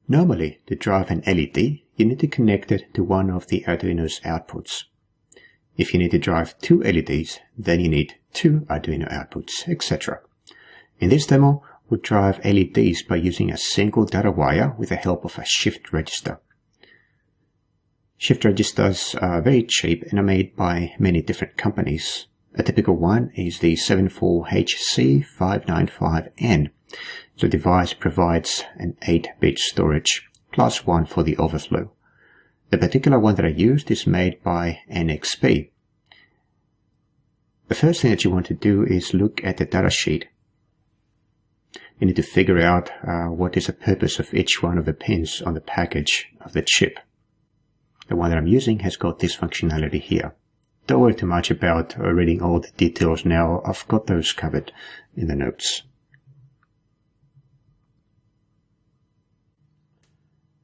Normally, to drive an LED, you need to connect it to one of the Arduino's outputs. If you need to drive two LEDs, then you need two Arduino outputs, etc. In this demo, we'll drive LEDs by using a single data wire with the help of a shift register. Shift registers are very cheap and are made by many different companies. A typical one is the 74HC595N. The device provides an 8-bit storage, plus one for the overflow. The particular one that I used is made by NXP. The first thing that you want to do is look at the data sheet. You need to figure out what is the purpose of each one of the pins on the package of the chip. The one that I'm using has got this functionality here. Don't worry too much about reading all the details now. I've got those covered in the notes.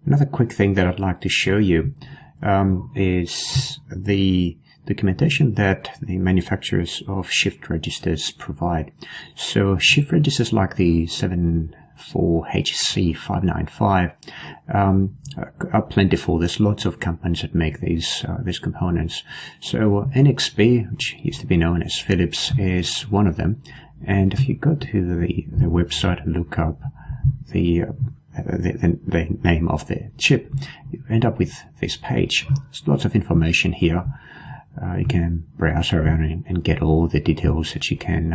Another quick thing that I'd like to show you is the documentation that the manufacturers of shift registers provide. So shift registers like the 74HC595 are plentiful. There's lots of companies that make these components. So NXP, which used to be known as Philips, is one of them. And if you go to the website and look up the name of the chip, you end up with this page. There's lots of information here. You can browse around and get all the details that you can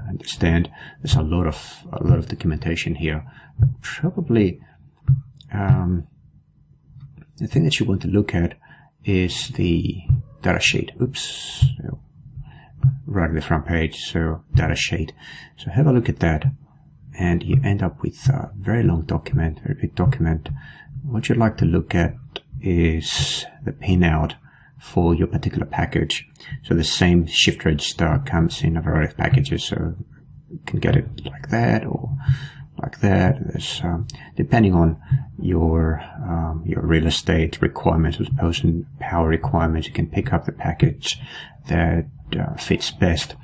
understand. There's a lot of documentation here. Probably the thing that you want to look at is the data sheet. Oops, right at the front page. So data sheet. So have a look at that. And you end up with a very long document, very big document. What you'd like to look at is the pinout for your particular package. So the same shift register comes in a variety of packages, so you can get it like that or like that. There's, depending on your real estate requirements, I suppose, and power requirements, you can pick up the package that fits best.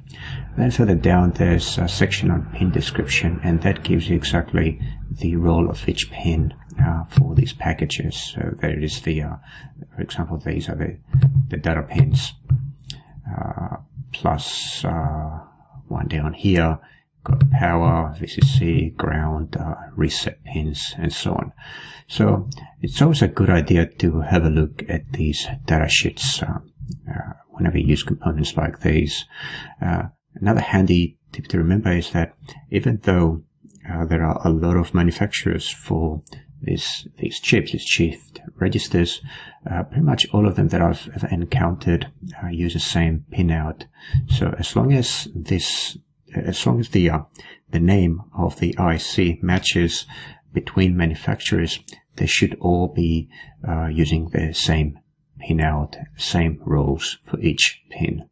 Then further down, there's a section on pin description, and that gives you exactly the role of each pin for these packages. So there it is. For example, these are the data pins, plus one down here. Got power, VCC, ground, reset pins, and so on. So it's always a good idea to have a look at these data sheets whenever you use components like these. Another handy tip to remember is that even though there are a lot of manufacturers for these chips, these shift registers, pretty much all of them that I've ever encountered use the same pinout. So as long as the name of the IC matches between manufacturers, they should all be using the same pinout, same rows for each pin.